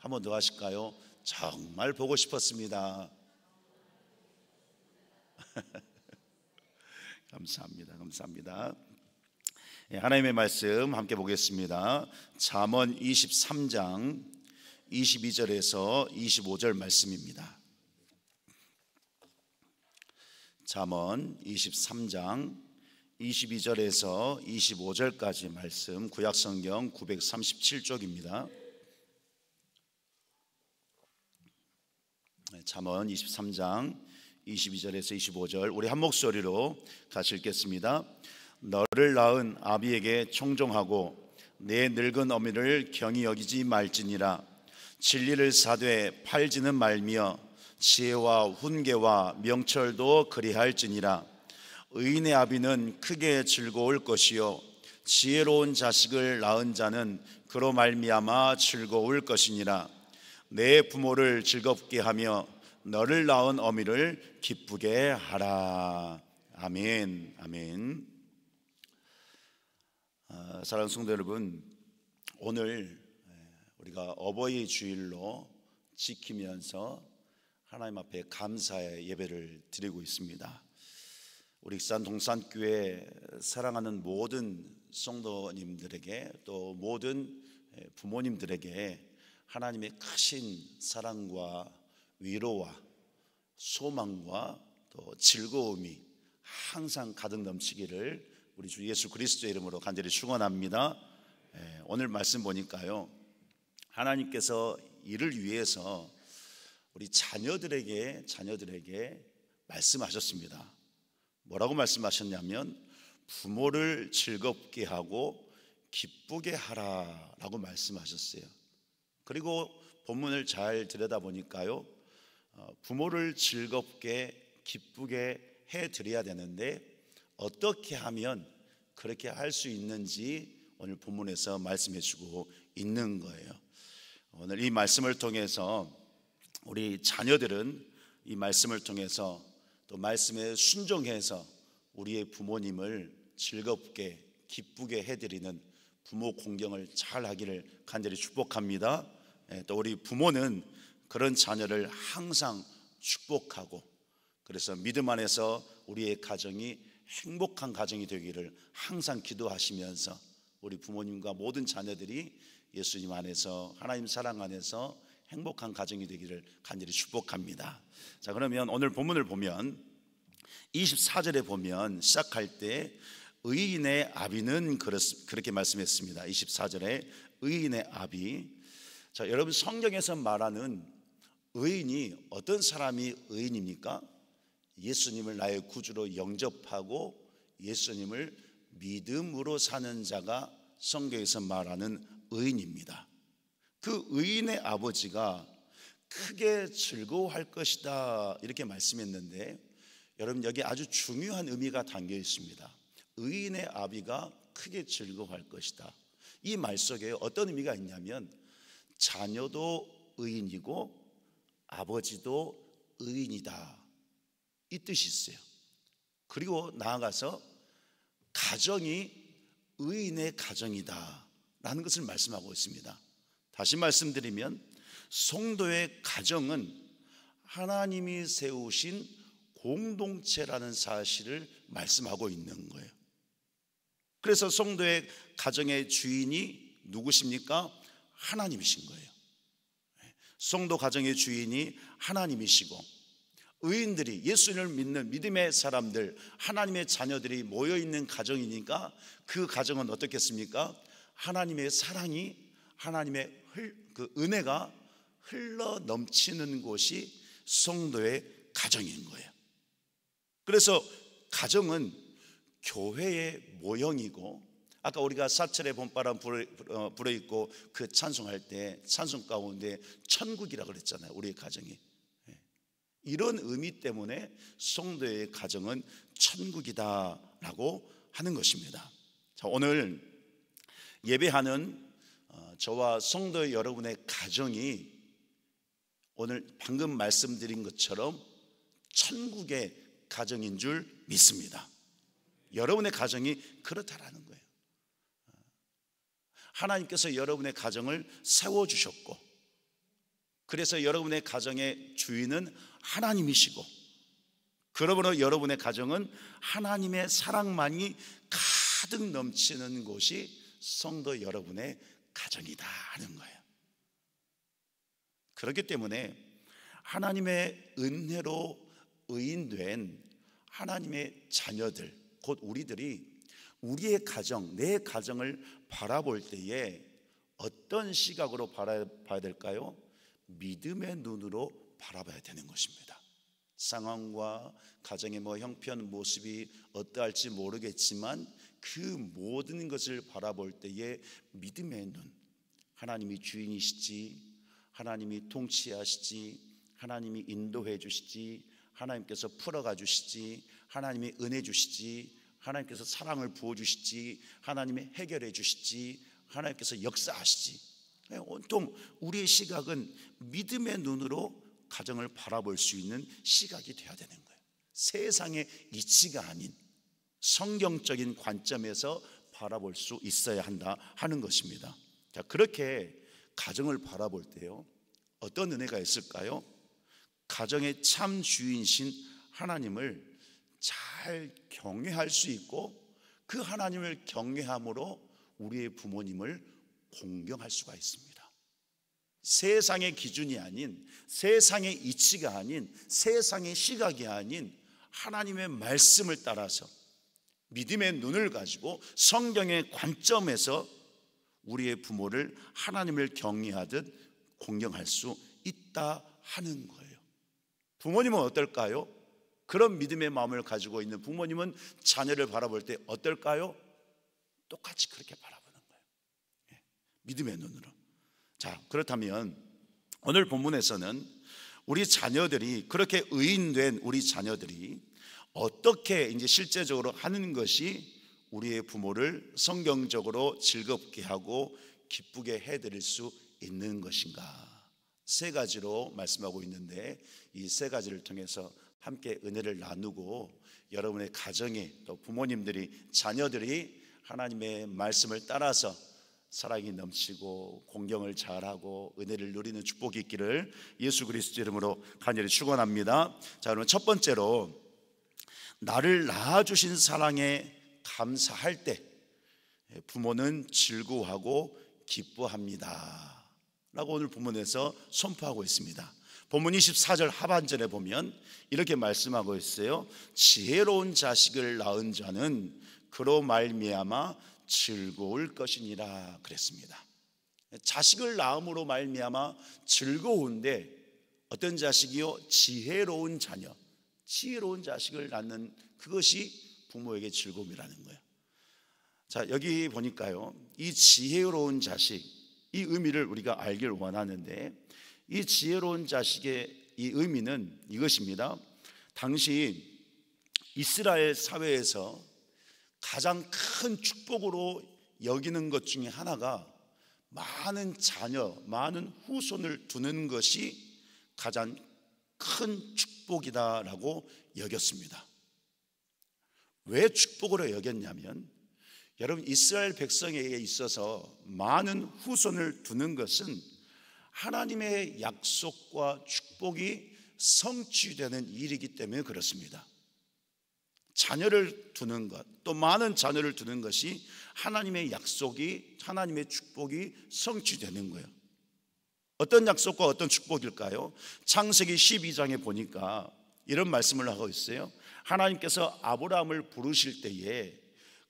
한 번 더 하실까요? 정말 보고 싶었습니다. 감사합니다. 감사합니다. 하나님의 말씀 함께 보겠습니다. 잠언 23장 22절에서 25절 말씀입니다. 잠언 23장 22절에서 25절까지 말씀, 구약성경 937쪽입니다. 잠언 23장 22절에서 25절 우리 한 목소리로 같이 읽겠습니다. 너를 낳은 아비에게 청종하고 내 늙은 어미를 경히 여기지 말지니라. 진리를 사되 팔지는 말며 지혜와 훈계와 명철도 그리할지니라. 의인의 아비는 크게 즐거울 것이요 지혜로운 자식을 낳은 자는 그로 말미암아 즐거울 것이니라. 내 부모를 즐겁게 하며 너를 낳은 어미를 기쁘게 하라. 아멘. 아멘. 사랑하는 성도 여러분, 오늘 우리가 어버이 주일로 지키면서 하나님 앞에 감사의 예배를 드리고 있습니다. 우리 익산 동산교회 사랑하는 모든 성도님들에게 또 모든 부모님들에게 하나님의 크신 사랑과 위로와 소망과 또 즐거움이 항상 가득 넘치기를 우리 주 예수 그리스도의 이름으로 간절히 축원합니다. 오늘 말씀 보니까요, 하나님께서 이를 위해서 우리 자녀들에게 말씀하셨습니다. 뭐라고 말씀하셨냐면 부모를 즐겁게 하고 기쁘게 하라라고 말씀하셨어요. 그리고 본문을 잘 들여다보니까요, 부모를 즐겁게 기쁘게 해드려야 되는데 어떻게 하면 그렇게 할 수 있는지 오늘 본문에서 말씀해 주고 있는 거예요. 오늘 이 말씀을 통해서 우리 자녀들은 이 말씀을 통해서 또 말씀에 순종해서 우리의 부모님을 즐겁게 기쁘게 해드리는 부모 공경을 잘 하기를 간절히 축복합니다. 또 우리 부모는 그런 자녀를 항상 축복하고, 그래서 믿음 안에서 우리의 가정이 행복한 가정이 되기를 항상 기도하시면서 우리 부모님과 모든 자녀들이 예수님 안에서, 하나님 사랑 안에서 행복한 가정이 되기를 간절히 축복합니다. 자, 그러면 오늘 본문을 보면 24절에 보면 시작할 때 의인의 아비는 그렇게 말씀했습니다. 24절에 의인의 아비. 자, 여러분, 성경에서 말하는 의인이 어떤 사람이 의인입니까? 예수님을 나의 구주로 영접하고 예수님을 믿음으로 사는 자가 성경에서 말하는 의인입니다. 그 의인의 아버지가 크게 즐거워할 것이다 이렇게 말씀했는데, 여러분, 여기 아주 중요한 의미가 담겨 있습니다. 의인의 아비가 크게 즐거워할 것이다. 이 말 속에 어떤 의미가 있냐면 자녀도 의인이고 아버지도 의인이다 이 뜻이 있어요. 그리고 나아가서 가정이 의인의 가정이다 라는 것을 말씀하고 있습니다. 다시 말씀드리면 성도의 가정은 하나님이 세우신 공동체라는 사실을 말씀하고 있는 거예요. 그래서 성도의 가정의 주인이 누구십니까? 하나님이신 거예요. 성도 가정의 주인이 하나님이시고, 의인들이, 예수님을 믿는 믿음의 사람들, 하나님의 자녀들이 모여있는 가정이니까 그 가정은 어떻겠습니까? 하나님의 사랑이, 하나님의 그 은혜가 흘러 넘치는 곳이 성도의 가정인 거예요. 그래서 가정은 교회의 모형이고, 아까 우리가 사철의 봄바람 불어있고 그 찬송할 때 찬송 가운데 천국이라고 그랬잖아요. 우리의 가정이. 이런 의미 때문에 성도의 가정은 천국이다라고 하는 것입니다. 자, 오늘 예배하는 저와 성도 여러분의 가정이 오늘 방금 말씀드린 것처럼 천국의 가정인 줄 믿습니다. 여러분의 가정이 그렇다라는 거예요. 하나님께서 여러분의 가정을 세워주셨고, 그래서 여러분의 가정의 주인은 하나님이시고, 그러므로 여러분의 가정은 하나님의 사랑만이 가득 넘치는 곳이 성도 여러분의 가정이다 하는 거예요. 그렇기 때문에 하나님의 은혜로 의인된 하나님의 자녀들, 곧 우리들이 우리의 가정, 내 가정을 바라볼 때에 어떤 시각으로 바라봐야 될까요? 믿음의 눈으로 바라봐야 되는 것입니다. 상황과 가정의 형편 모습이 어떠할지 모르겠지만 그 모든 것을 바라볼 때에 믿음의 눈, 하나님이 주인이시지, 하나님이 통치하시지, 하나님이 인도해 주시지, 하나님께서 풀어가 주시지, 하나님이 은혜 주시지, 하나님께서 사랑을 부어 주시지, 하나님이 해결해 주시지, 하나님께서 역사하시지. 온통 우리의 시각은 믿음의 눈으로 가정을 바라볼 수 있는 시각이 되어야 되는 거예요. 세상의 이치가 아닌 성경적인 관점에서 바라볼 수 있어야 한다 하는 것입니다. 자, 그렇게 가정을 바라볼 때요, 어떤 은혜가 있을까요? 가정의 참 주인이신 하나님을 잘 경외할 수 있고, 그 하나님을 경외함으로 우리의 부모님을 공경할 수가 있습니다. 세상의 기준이 아닌, 세상의 이치가 아닌, 세상의 시각이 아닌 하나님의 말씀을 따라서 믿음의 눈을 가지고 성경의 관점에서 우리의 부모를 하나님을 경외하듯 공경할 수 있다 하는 거예요. 부모님은 어떨까요? 그런 믿음의 마음을 가지고 있는 부모님은 자녀를 바라볼 때 어떨까요? 똑같이 그렇게 바라보는 거예요. 믿음의 눈으로. 자, 그렇다면 오늘 본문에서는 우리 자녀들이, 그렇게 의인된 우리 자녀들이 어떻게 이제 실제적으로 하는 것이 우리의 부모를 성경적으로 즐겁게 하고 기쁘게 해드릴 수 있는 것인가? 세 가지로 말씀하고 있는데, 이 세 가지를 통해서 함께 은혜를 나누고 여러분의 가정에, 또 부모님들이, 자녀들이 하나님의 말씀을 따라서 사랑이 넘치고 공경을 잘하고 은혜를 누리는 축복이 있기를 예수 그리스도 이름으로 간절히 축원합니다. 자, 그러면 첫 번째로, 나를 낳아주신 사랑에 감사할 때 부모는 즐거워하고 기뻐합니다 라고 오늘 본문에서 선포하고 있습니다. 본문 24절 하반절에 보면 이렇게 말씀하고 있어요. 지혜로운 자식을 낳은 자는 그로 말미암아 즐거울 것이니라 그랬습니다. 자식을 낳음으로 말미암아 즐거운데, 어떤 자식이요? 지혜로운 자녀, 지혜로운 자식을 낳는 그것이 부모에게 즐거움이라는 거예요. 자, 여기 보니까요, 이 지혜로운 자식, 이 의미를 우리가 알길 원하는데, 이 지혜로운 자식의 이 의미는 이것입니다. 당시 이스라엘 사회에서 가장 큰 축복으로 여기는 것 중에 하나가 많은 자녀, 많은 후손을 두는 것이 가장 큰 축복이다라고 여겼습니다. 왜 축복으로 여겼냐면, 여러분, 이스라엘 백성에게 있어서 많은 후손을 두는 것은 하나님의 약속과 축복이 성취되는 일이기 때문에 그렇습니다. 자녀를 두는 것, 또 많은 자녀를 두는 것이 하나님의 약속이, 하나님의 축복이 성취되는 거예요. 어떤 약속과 어떤 축복일까요? 창세기 12장에 보니까 이런 말씀을 하고 있어요. 하나님께서 아브라함을 부르실 때에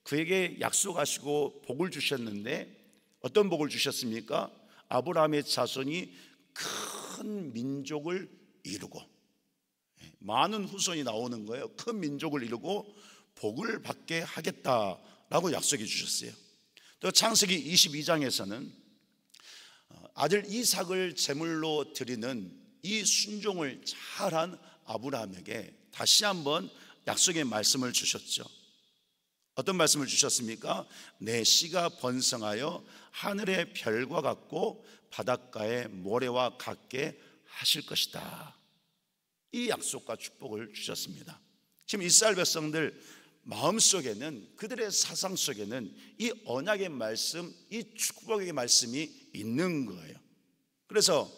그에게 약속하시고 복을 주셨는데, 어떤 복을 주셨습니까? 아브라함의 자손이 큰 민족을 이루고, 많은 후손이 나오는 거예요. 큰 민족을 이루고 복을 받게 하겠다라고 약속해 주셨어요. 또 창세기 22장에서는 아들 이삭을 제물로 드리는 이 순종을 잘한 아브라함에게 다시 한번 약속의 말씀을 주셨죠. 어떤 말씀을 주셨습니까? 내 씨가 번성하여 하늘의 별과 같고 바닷가의 모래와 같게 하실 것이다. 이 약속과 축복을 주셨습니다. 지금 이스라엘 백성들 마음속에는, 그들의 사상 속에는 이 언약의 말씀, 이 축복의 말씀이 있는 거예요. 그래서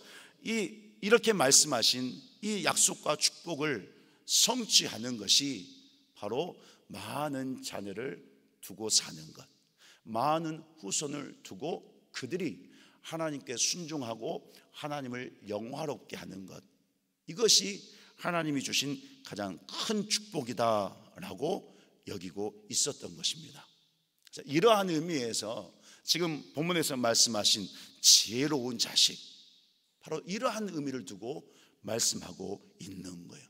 이 이렇게 말씀하신 이 약속과 축복을 성취하는 것이 바로 많은 자녀를 두고 사는 것, 많은 후손을 두고 그들이 하나님께 순종하고 하나님을 영화롭게 하는 것, 이것이 하나님이 주신 가장 큰 축복이다라고 여기고 있었던 것입니다. 자, 이러한 의미에서 지금 본문에서 말씀하신 지혜로운 자식, 바로 이러한 의미를 두고 말씀하고 있는 거예요.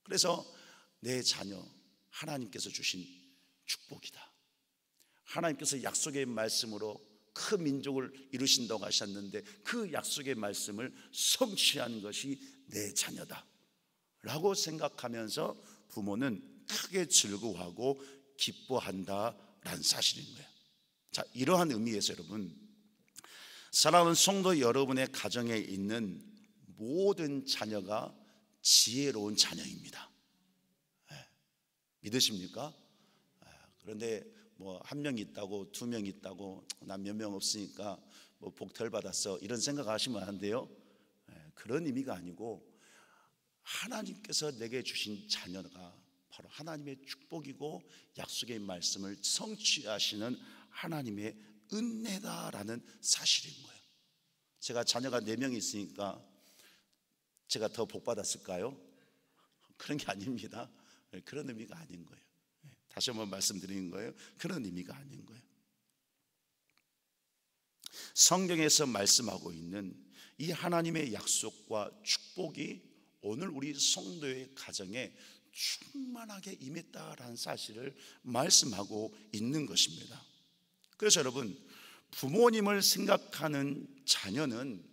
그래서 내 자녀 하나님께서 주신 축복이다. 하나님께서 약속의 말씀으로 큰 민족을 이루신다고 하셨는데 그 약속의 말씀을 성취한 것이 내 자녀다 라고 생각하면서 부모는 크게 즐거워하고 기뻐한다라는 사실인 거예요. 자, 이러한 의미에서 여러분, 사랑하는 성도 여러분의 가정에 있는 모든 자녀가 지혜로운 자녀입니다. 믿으십니까? 그런데 뭐 한 명 있다고 두 명 있다고 난 몇 명 없으니까 뭐 복 덜 받았어 이런 생각하시면 안 돼요. 그런 의미가 아니고 하나님께서 내게 주신 자녀가 바로 하나님의 축복이고 약속의 말씀을 성취하시는 하나님의 은혜다라는 사실인 거예요. 제가 자녀가 4명이 있으니까 제가 더 복 받았을까요? 그런 게 아닙니다. 그런 의미가 아닌 거예요. 다시 한번 말씀드리는 거예요. 그런 의미가 아닌 거예요. 성경에서 말씀하고 있는 이 하나님의 약속과 축복이 오늘 우리 성도의 가정에 충만하게 임했다라는 사실을 말씀하고 있는 것입니다. 그래서 여러분, 부모님을 생각하는 자녀는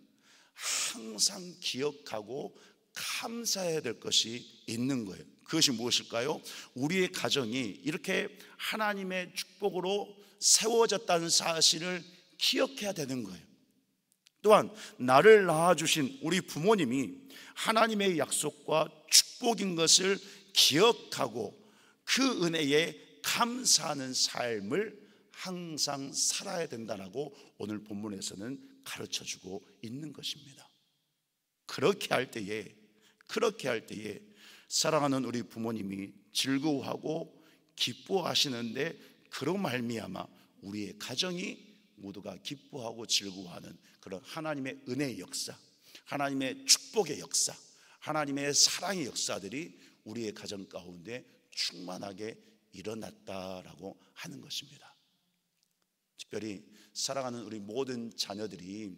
항상 기억하고 감사해야 될 것이 있는 거예요. 그것이 무엇일까요? 우리의 가정이 이렇게 하나님의 축복으로 세워졌다는 사실을 기억해야 되는 거예요. 또한 나를 낳아주신 우리 부모님이 하나님의 약속과 축복인 것을 기억하고 그 은혜에 감사하는 삶을 항상 살아야 된다라고 오늘 본문에서는 가르쳐주고 있는 것입니다. 그렇게 할 때에 사랑하는 우리 부모님이 즐거워하고 기뻐하시는데 그로 말미암아 우리의 가정이 모두가 기뻐하고 즐거워하는 그런 하나님의 은혜의 역사, 하나님의 축복의 역사, 하나님의 사랑의 역사들이 우리의 가정 가운데 충만하게 일어났다라고 하는 것입니다. 특별히 사랑하는 우리 모든 자녀들이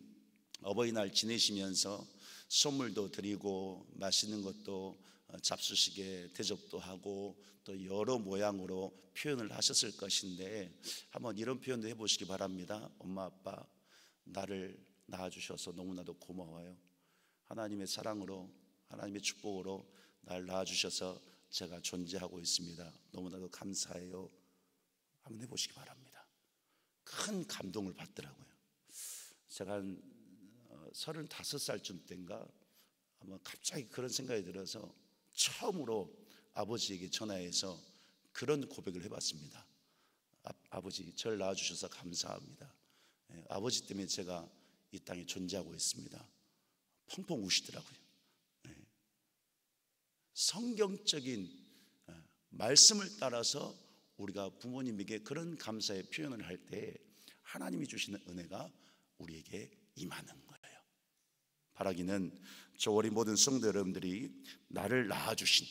어버이날 지내시면서 선물도 드리고 맛있는 것도 잡수시게 대접도 하고 또 여러 모양으로 표현을 하셨을 것인데 한번 이런 표현도 해보시기 바랍니다. 엄마 아빠 나를 낳아주셔서 너무나도 고마워요. 하나님의 사랑으로 하나님의 축복으로 날 낳아주셔서 제가 존재하고 있습니다. 너무나도 감사해요. 한번 해보시기 바랍니다. 큰 감동을 받더라고요. 제가 한 35살쯤 때인가 아마 갑자기 그런 생각이 들어서 처음으로 아버지에게 전화해서 그런 고백을 해봤습니다. 아버지, 저를 낳아주셔서 감사합니다. 아버지 때문에 제가 이 땅에 존재하고 있습니다. 펑펑 우시더라고요. 성경적인 말씀을 따라서 우리가 부모님에게 그런 감사의 표현을 할 때 하나님이 주시는 은혜가 우리에게 임하는 거예요. 바라기는 저 우리 모든 성도 여러분들이 나를 낳아주신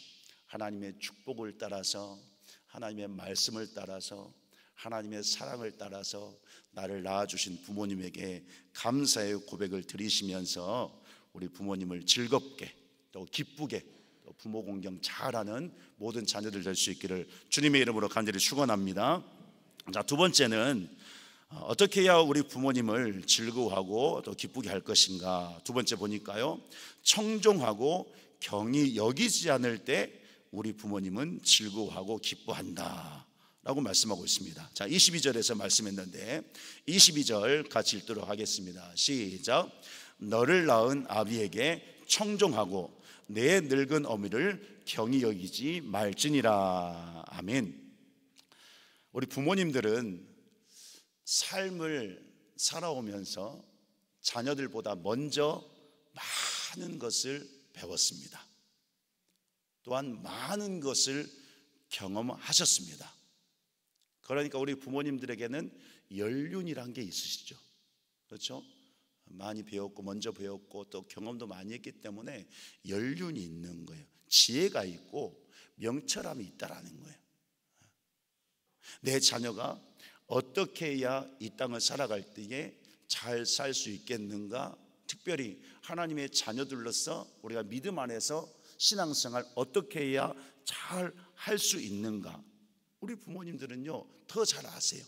하나님의 축복을 따라서 하나님의 말씀을 따라서 하나님의 사랑을 따라서 나를 낳아주신 부모님에게 감사의 고백을 드리시면서 우리 부모님을 즐겁게 또 기쁘게 또 부모 공경 잘하는 모든 자녀들 될 수 있기를 주님의 이름으로 간절히 축원합니다. 자, 두 번째는 어떻게 해야 우리 부모님을 즐거워하고 또 기쁘게 할 것인가? 두 번째 보니까요, 청종하고 경히 여기지 않을 때 우리 부모님은 즐거워하고 기뻐한다 라고 말씀하고 있습니다. 자, 22절에서 말씀했는데 22절 같이 읽도록 하겠습니다. 시작. 너를 낳은 아비에게 청종하고 내 늙은 어미를 경히 여기지 말지니라. 아멘. 우리 부모님들은 삶을 살아오면서 자녀들보다 먼저 많은 것을 배웠습니다. 또한 많은 것을 경험하셨습니다. 그러니까 우리 부모님들에게는 연륜이란 게 있으시죠. 그렇죠? 많이 배웠고 먼저 배웠고 또 경험도 많이 했기 때문에 연륜이 있는 거예요. 지혜가 있고 명철함이 있다라는 거예요. 내 자녀가 어떻게 해야 이 땅을 살아갈 때에 잘 살 수 있겠는가? 특별히 하나님의 자녀들로서 우리가 믿음 안에서 신앙생활 어떻게 해야 잘 할 수 있는가? 우리 부모님들은요 더 잘 아세요.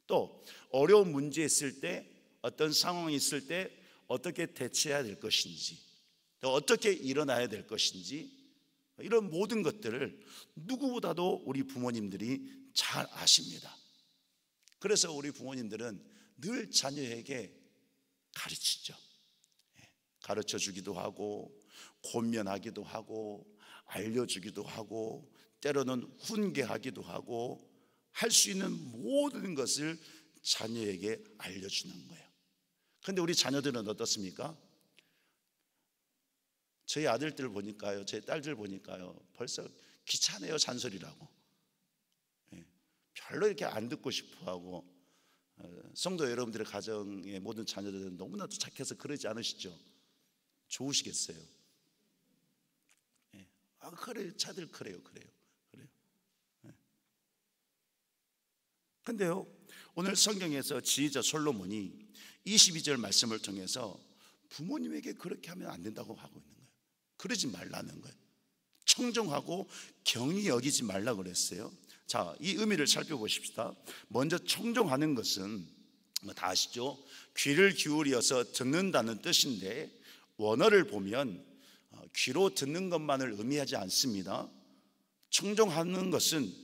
또 어려운 문제 있을 때, 어떤 상황이 있을 때 어떻게 대처해야 될 것인지, 또 어떻게 일어나야 될 것인지, 이런 모든 것들을 누구보다도 우리 부모님들이 잘 아십니다. 그래서 우리 부모님들은 늘 자녀에게 가르치죠. 가르쳐 주기도 하고 권면하기도 하고 알려주기도 하고 때로는 훈계하기도 하고 할 수 있는 모든 것을 자녀에게 알려주는 거예요. 그런데 우리 자녀들은 어떻습니까? 저희 아들들 보니까요, 제 딸들 보니까요, 벌써 귀찮아요 잔소리라고. 별로 이렇게 안 듣고 싶어하고. 성도 여러분들의 가정의 모든 자녀들은 너무나도 착해서 그러지 않으시죠? 좋으시겠어요? 그래요, 차들 그래요. 근데요, 오늘 성경에서 지혜자 솔로몬이 22절 말씀을 통해서 부모님에게 그렇게 하면 안 된다고 하고 있는 거예요. 그러지 말라는 거예요. 청정하고 경히 여기지 말라고 그랬어요. 자, 이 의미를 살펴보십시다. 먼저 청정하는 것은 다 아시죠? 귀를 기울여서 듣는다는 뜻인데, 원어를 보면 귀로 듣는 것만을 의미하지 않습니다. 청정하는 것은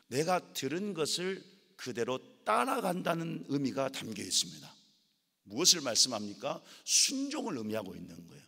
내가 들은 것을 그대로 따라간다는 의미가 담겨 있습니다. 무엇을 말씀합니까? 순종을 의미하고 있는 거예요.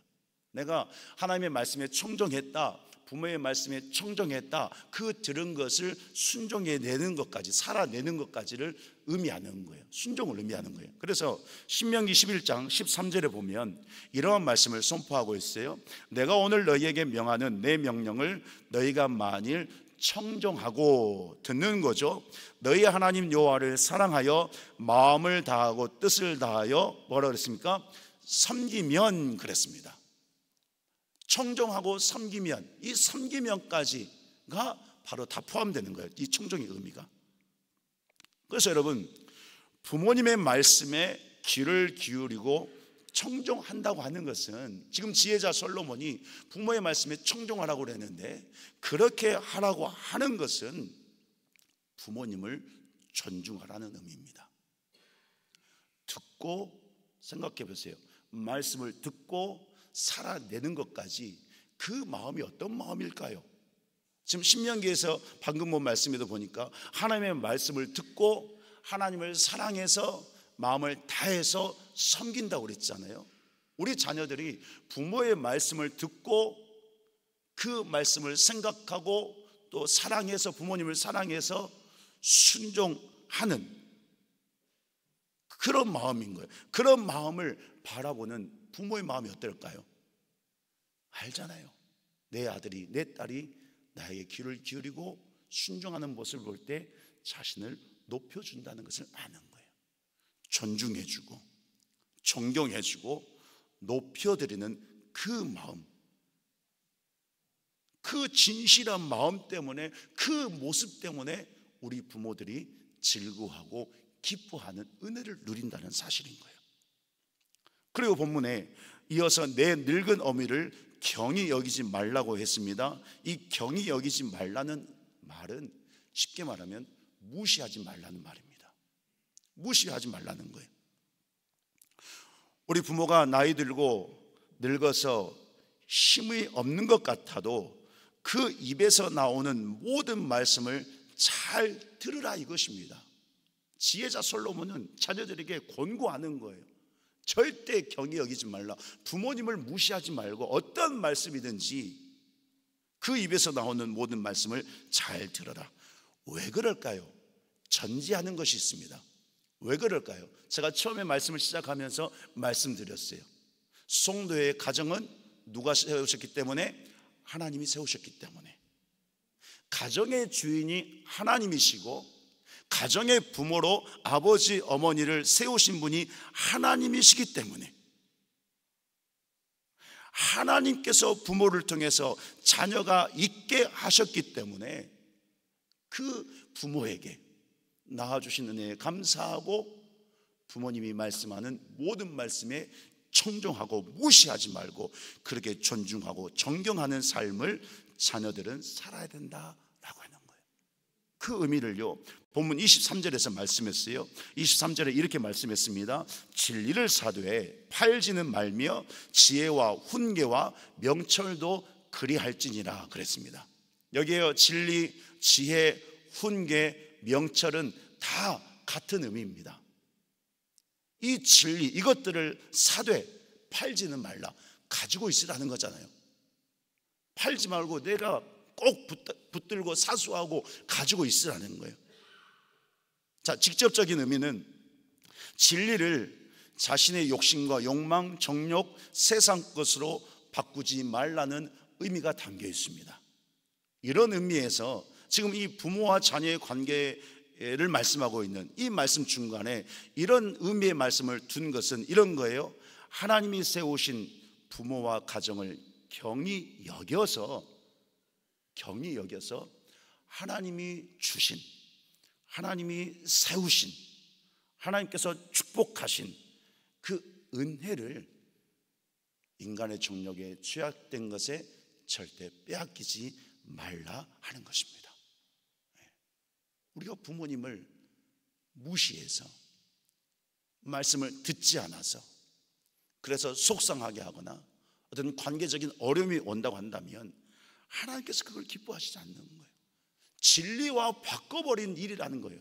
내가 하나님의 말씀에 청정했다, 부모의 말씀에 청정했다, 그 들은 것을 순종해내는 것까지, 살아내는 것까지를 의미하는 거예요. 순종을 의미하는 거예요. 그래서 신명기 11장 13절에 보면 이러한 말씀을 선포하고 있어요. 내가 오늘 너희에게 명하는 내 명령을 너희가 만일 청정하고, 듣는 거죠. 너희 하나님 여호와를 사랑하여 마음을 다하고 뜻을 다하여 뭐라 그랬습니까? 섬기면 그랬습니다. 청정하고 섬기면, 이 섬기면까지가 바로 다 포함되는 거예요. 이 청정의 의미가. 그래서 여러분, 부모님의 말씀에 귀를 기울이고 청정한다고 하는 것은, 지금 지혜자 솔로몬이 부모의 말씀에 청정하라고 그랬는데, 그렇게 하라고 하는 것은 부모님을 존중하라는 의미입니다. 듣고, 생각해 보세요. 말씀을 듣고 살아내는 것까지 그 마음이 어떤 마음일까요? 지금 신명기에서 방금 본 말씀에도 보니까 하나님의 말씀을 듣고 하나님을 사랑해서 마음을 다해서 섬긴다고 그랬잖아요. 우리 자녀들이 부모의 말씀을 듣고 그 말씀을 생각하고 또 사랑해서, 부모님을 사랑해서 순종하는 그런 마음인 거예요. 그런 마음을 바라보는 부모의 마음이 어떨까요? 알잖아요. 내 아들이, 내 딸이 나에게 귀를 기울이고 순종하는 모습을 볼 때 자신을 높여준다는 것을 아는 거예요. 존중해주고 존경해주고 높여드리는 그 마음, 그 진실한 마음 때문에, 그 모습 때문에 우리 부모들이 즐거워하고 기뻐하는 은혜를 누린다는 사실인 거예요. 그리고 본문에 이어서 내 늙은 어미를 경히 여기지 말라고 했습니다. 이 경히 여기지 말라는 말은 쉽게 말하면 무시하지 말라는 말입니다. 무시하지 말라는 거예요. 우리 부모가 나이 들고 늙어서 힘이 없는 것 같아도 그 입에서 나오는 모든 말씀을 잘 들으라 이것입니다. 지혜자 솔로몬은 자녀들에게 권고하는 거예요. 절대 경히 여기지 말라. 부모님을 무시하지 말고 어떤 말씀이든지 그 입에서 나오는 모든 말씀을 잘 들어라. 왜 그럴까요? 전제하는 것이 있습니다. 왜 그럴까요? 제가 처음에 말씀을 시작하면서 말씀드렸어요. 성도의 가정은 누가 세우셨기 때문에? 하나님이 세우셨기 때문에. 가정의 주인이 하나님이시고 가정의 부모로 아버지 어머니를 세우신 분이 하나님이시기 때문에, 하나님께서 부모를 통해서 자녀가 있게 하셨기 때문에 그 부모에게 낳아주신 은혜에 감사하고 부모님이 말씀하는 모든 말씀에 청종하고 무시하지 말고 그렇게 존중하고 존경하는 삶을 자녀들은 살아야 된다라고 하는 거예요. 그 의미를요, 본문 23절에서 말씀했어요. 23절에 이렇게 말씀했습니다. 진리를 사되 팔지는 말며 지혜와 훈계와 명철도 그리할지니라 그랬습니다. 여기에요, 진리, 지혜, 훈계, 명철은 다 같은 의미입니다. 이 진리, 이것들을 사되, 팔지는 말라, 가지고 있으라는 거잖아요. 팔지 말고 내가 꼭 붙들고 사수하고 가지고 있으라는 거예요. 자, 직접적인 의미는 진리를 자신의 욕심과 욕망, 정욕, 세상 것으로 바꾸지 말라는 의미가 담겨 있습니다. 이런 의미에서 지금 이 부모와 자녀의 관계를 말씀하고 있는 이 말씀 중간에 이런 의미의 말씀을 둔 것은 이런 거예요. 하나님이 세우신 부모와 가정을 경히 여겨서 하나님이 주신, 하나님이 세우신, 하나님께서 축복하신 그 은혜를 인간의 정욕에 취약된 것에 절대 빼앗기지 말라 하는 것입니다. 우리가 부모님을 무시해서, 말씀을 듣지 않아서, 그래서 속상하게 하거나 어떤 관계적인 어려움이 온다고 한다면 하나님께서 그걸 기뻐하시지 않는 거예요. 진리와 바꿔버린 일이라는 거예요.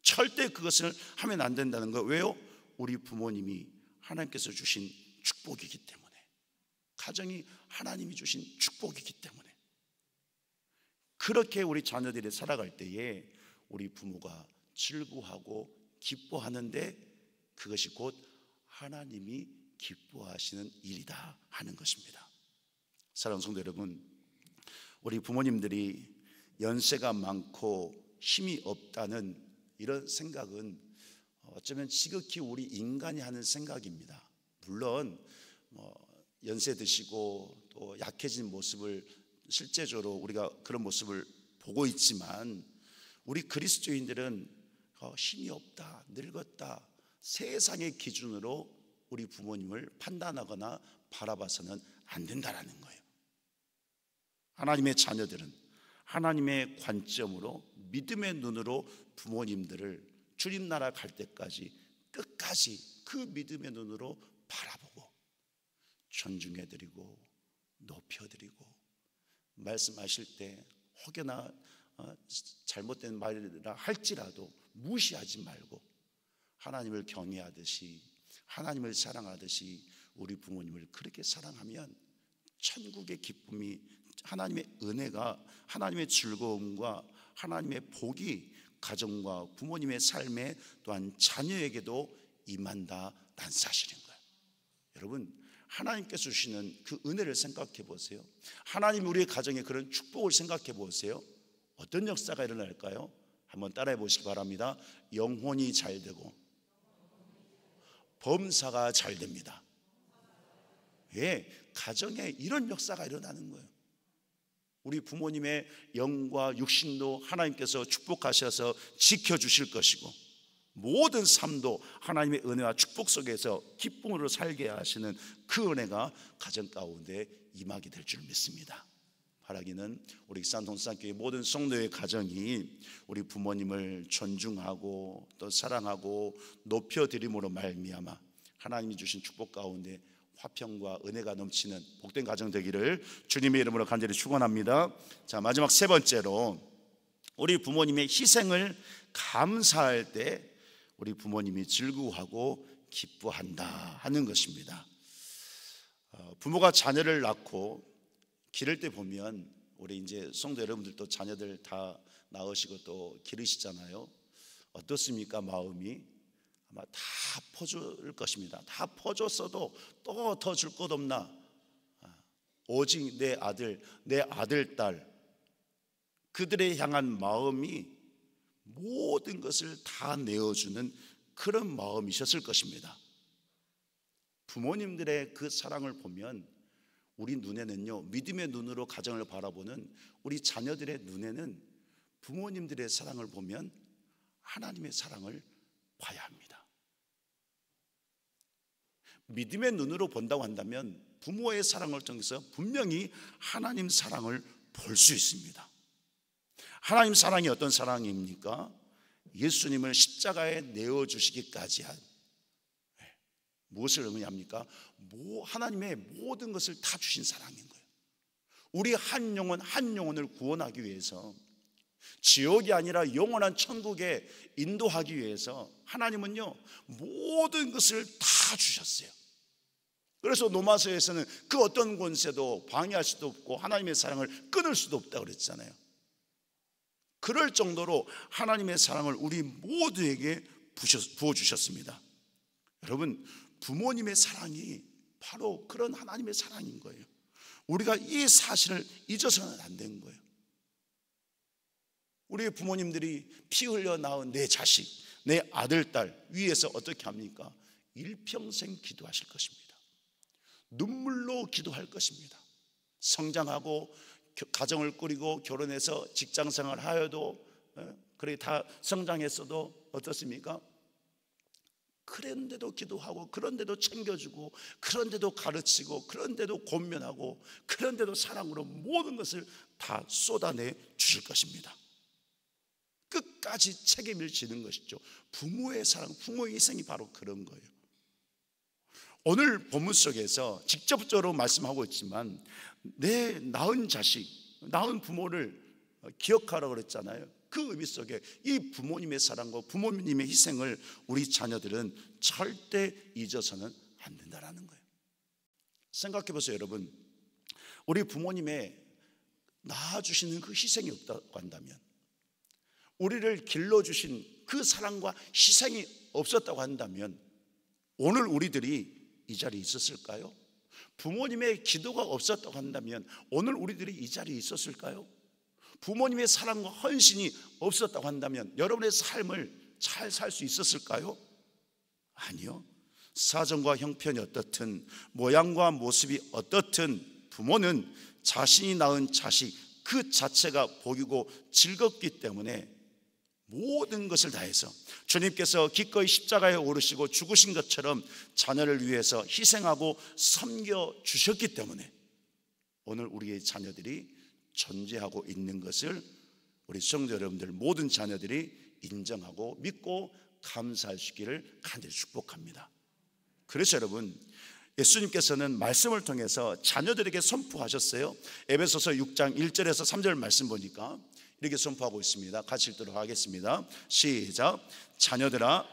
절대 그것을 하면 안 된다는 거예요. 왜요? 우리 부모님이 하나님께서 주신 축복이기 때문에, 가정이 하나님이 주신 축복이기 때문에. 그렇게 우리 자녀들이 살아갈 때에 우리 부모가 즐거워하고 기뻐하는데 그것이 곧 하나님이 기뻐하시는 일이다 하는 것입니다. 사랑하는 성도 여러분, 우리 부모님들이 연세가 많고 힘이 없다는 이런 생각은 어쩌면 지극히 우리 인간이 하는 생각입니다. 물론 연세 드시고 또 약해진 모습을 실제적으로 우리가 그런 모습을 보고 있지만, 우리 그리스도인들은 힘이 없다, 늙었다, 세상의 기준으로 우리 부모님을 판단하거나 바라봐서는 안 된다라는 거예요. 하나님의 자녀들은 하나님의 관점으로, 믿음의 눈으로 부모님들을 주님 나라 갈 때까지 끝까지 그 믿음의 눈으로 바라보고 존중해드리고 높여드리고, 말씀하실 때 혹여나 잘못된 말이라 할지라도 무시하지 말고 하나님을 경외하듯이, 하나님을 사랑하듯이 우리 부모님을 그렇게 사랑하면 천국의 기쁨이, 하나님의 은혜가, 하나님의 즐거움과 하나님의 복이 가정과 부모님의 삶에, 또한 자녀에게도 임한다라는 사실인 거예요. 여러분, 하나님께서 주시는 그 은혜를 생각해 보세요. 하나님 우리의 가정에 그런 축복을 생각해 보세요. 어떤 역사가 일어날까요? 한번 따라해 보시기 바랍니다. 영혼이 잘 되고 범사가 잘 됩니다. 예, 가정에 이런 역사가 일어나는 거예요. 우리 부모님의 영과 육신도 하나님께서 축복하셔서 지켜주실 것이고, 모든 삶도 하나님의 은혜와 축복 속에서 기쁨으로 살게 하시는 그 은혜가 가정 가운데 임하게 될 줄 믿습니다. 바라기는 우리 익산동산교회 모든 성도의 가정이 우리 부모님을 존중하고 또 사랑하고 높여드림으로 말미암아 하나님이 주신 축복 가운데 화평과 은혜가 넘치는 복된 가정 되기를 주님의 이름으로 간절히 축원합니다. 자, 마지막 세 번째로, 우리 부모님의 희생을 감사할 때 우리 부모님이 즐거워하고 기뻐한다 하는 것입니다. 부모가 자녀를 낳고 기를 때 보면, 우리 이제 성도 여러분들도 자녀들 다 낳으시고 또 기르시잖아요. 어떻습니까? 마음이 아마 다 퍼줄 것입니다. 다 퍼줬어도 또 더 줄 것 없나? 오직 내 아들, 내 아들딸, 그들에 향한 마음이 모든 것을 다 내어주는 그런 마음이셨을 것입니다. 부모님들의 그 사랑을 보면 우리 눈에는요, 믿음의 눈으로 가정을 바라보는 우리 자녀들의 눈에는 부모님들의 사랑을 보면 하나님의 사랑을 봐야 합니다. 믿음의 눈으로 본다고 한다면 부모의 사랑을 통해서 분명히 하나님 사랑을 볼 수 있습니다. 하나님 사랑이 어떤 사랑입니까? 예수님을 십자가에 내어주시기까지 한, 무엇을 의미합니까? 하나님의 모든 것을 다 주신 사랑인 거예요. 우리 한 영혼을 구원하기 위해서, 지옥이 아니라 영원한 천국에 인도하기 위해서 하나님은요, 모든 것을 다 주셨어요. 그래서 로마서에서는 그 어떤 권세도 방해할 수도 없고 하나님의 사랑을 끊을 수도 없다고 그랬잖아요. 그럴 정도로 하나님의 사랑을 우리 모두에게 부어주셨습니다. 여러분, 부모님의 사랑이 바로 그런 하나님의 사랑인 거예요. 우리가 이 사실을 잊어서는 안 되는 거예요. 우리 부모님들이 피 흘려 낳은 내 자식, 내 아들, 딸 위해서 어떻게 합니까? 일평생 기도하실 것입니다. 눈물로 기도할 것입니다. 성장하고 가정을 꾸리고 결혼해서 직장생활 하여도 그래 다 성장했어도 어떻습니까? 그런데도 기도하고, 그런데도 챙겨주고, 그런데도 가르치고, 그런데도 권면하고, 그런데도 사랑으로 모든 것을 다 쏟아내 주실 것입니다. 끝까지 책임을 지는 것이죠. 부모의 사랑, 부모의 희생이 바로 그런 거예요. 오늘 본문 속에서 직접적으로 말씀하고 있지만 내 낳은 자식, 낳은 부모를 기억하라고 그랬잖아요. 그 의미 속에 이 부모님의 사랑과 부모님의 희생을 우리 자녀들은 절대 잊어서는 안 된다는 거예요. 생각해 보세요, 여러분. 우리 부모님의 낳아주시는 그 희생이 없다고 한다면, 우리를 길러주신 그 사랑과 희생이 없었다고 한다면 오늘 우리들이 이 자리에 있었을까요? 부모님의 기도가 없었다고 한다면 오늘 우리들이 이 자리에 있었을까요? 부모님의 사랑과 헌신이 없었다고 한다면 여러분의 삶을 잘 살 수 있었을까요? 아니요. 사정과 형편이 어떻든 모양과 모습이 어떻든 부모는 자신이 낳은 자식 그 자체가 복이고 즐겁기 때문에 모든 것을 다해서 주님께서 기꺼이 십자가에 오르시고 죽으신 것처럼 자녀를 위해서 희생하고 섬겨주셨기 때문에 오늘 우리의 자녀들이 존재하고 있는 것을 우리 성도 여러분들 모든 자녀들이 인정하고 믿고 감사하시기를 간절히 축복합니다. 그래서 여러분, 예수님께서는 말씀을 통해서 자녀들에게 선포하셨어요. 에베소서 6장 1절에서 3절 말씀 보니까 이렇게 선포하고 있습니다. 같이 읽도록 하겠습니다. 시작. 자녀들아,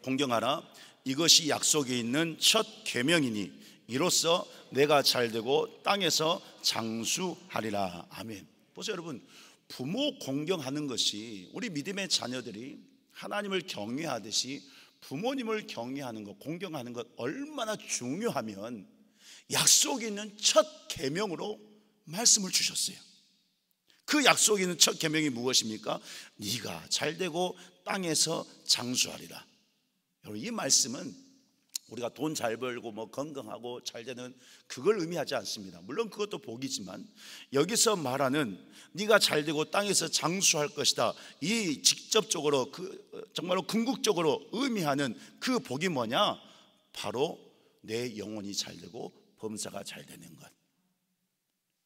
공경하라. 이것이 약속이 있는 첫 계명이니 이로써 내가 잘되고 땅에서 장수하리라. 아멘. 보세요, 여러분. 부모 공경하는 것이 우리 믿음의 자녀들이 하나님을 경외하듯이 부모님을 경외하는 것, 공경하는 것 얼마나 중요하면 약속이 있는 첫 계명으로 말씀을 주셨어요. 그 약속이 있는 첫 계명이 무엇입니까? 네가 잘되고 땅에서 장수하리라. 여러분, 이 말씀은 우리가 돈 잘 벌고 뭐 건강하고 잘 되는 그걸 의미하지 않습니다. 물론 그것도 복이지만 여기서 말하는 네가 잘 되고 땅에서 장수할 것이다, 이 직접적으로 정말로 궁극적으로 의미하는 그 복이 뭐냐? 바로 내 영혼이 잘 되고 범사가 잘 되는 것.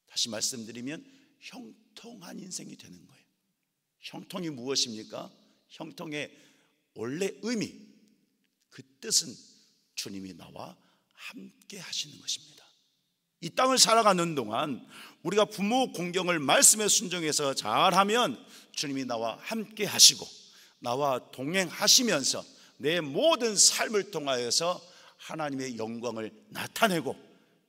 다시 말씀드리면 형통한 인생이 되는 거예요. 형통이 무엇입니까? 형통의 원래 의미, 그 뜻은 주님이 나와 함께 하시는 것입니다. 이 땅을 살아가는 동안 우리가 부모 공경을 말씀에 순종해서 잘하면 주님이 나와 함께 하시고 나와 동행하시면서 내 모든 삶을 통하여서 하나님의 영광을 나타내고,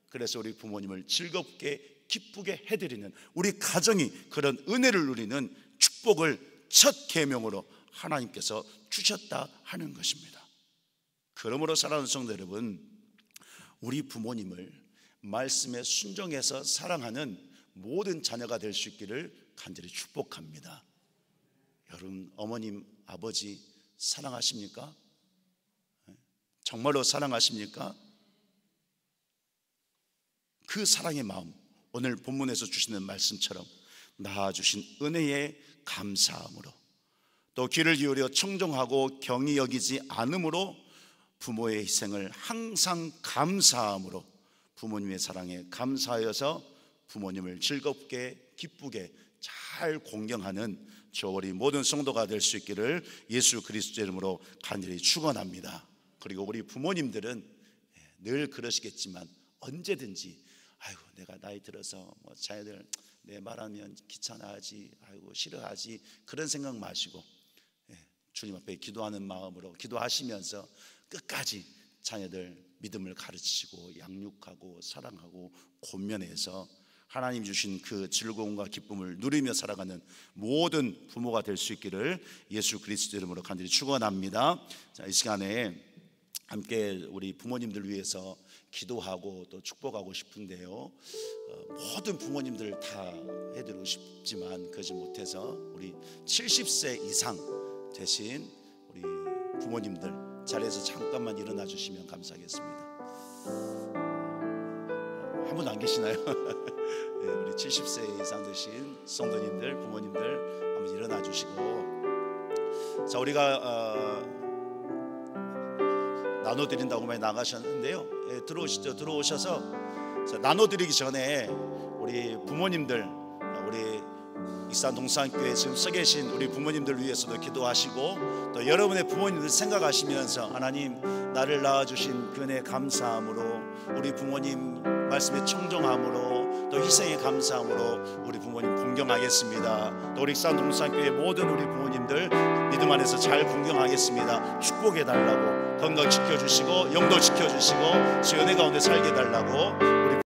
그래서 우리 부모님을 즐겁게 기쁘게 해드리는, 우리 가정이 그런 은혜를 누리는 축복을 첫 계명으로 하나님께서 주셨다 하는 것입니다. 그러므로 사랑하는 성도 여러분, 우리 부모님을 말씀에 순종해서 사랑하는 모든 자녀가 될 수 있기를 간절히 축복합니다. 여러분, 어머님, 아버지 사랑하십니까? 정말로 사랑하십니까? 그 사랑의 마음, 오늘 본문에서 주시는 말씀처럼 낳아주신 은혜에 감사함으로, 또 귀를 기울여 청종하고 경히 여기지 않음으로 부모의 희생을 항상 감사함으로 부모님의 사랑에 감사하여서 부모님을 즐겁게 기쁘게 잘 공경하는 저 우리 모든 성도가 될 수 있기를 예수 그리스도 이름으로 간절히 축원합니다. 그리고 우리 부모님들은 늘 그러시겠지만 언제든지 아이고 내가 나이 들어서 뭐 자녀들 내 말하면 귀찮아하지, 아이고 싫어하지, 그런 생각 마시고 주님 앞에 기도하는 마음으로 기도하시면서 끝까지 자녀들 믿음을 가르치고 양육하고 사랑하고 권면해서 하나님 주신 그 즐거움과 기쁨을 누리며 살아가는 모든 부모가 될 수 있기를 예수 그리스도 이름으로 간절히 축원합니다. 자, 이 시간에 함께 우리 부모님들 위해서 기도하고 또 축복하고 싶은데요, 모든 부모님들 다 해드리고 싶지만 그러지 못해서 우리 70세 이상 되신 우리 부모님들 자리에서 잠깐만 일어나 주시면 감사하겠습니다. 한 분 안 계시나요? 네, 우리 70세 이상 되신 성도님들, 부모님들 한번 일어나 주시고, 자, 우리가 나눠드린다고 많이 나가셨는데요, 들어오시죠. 들어오셔서 자, 나눠드리기 전에 우리 부모님들, 우리 익산 동산교회 지금 서 계신 우리 부모님들 위해서도 기도하시고, 또 여러분의 부모님들 생각하시면서 하나님 나를 낳아주신 그 은혜 감사함으로, 우리 부모님 말씀에 청종함으로, 또 희생에 감사함으로 우리 부모님 공경하겠습니다. 또 우리 익산 동산교회 모든 우리 부모님들 믿음 안에서 잘 공경하겠습니다. 축복해 달라고, 건강 지켜주시고 영도 지켜주시고 주 은혜 가운데 살게 해달라고 우리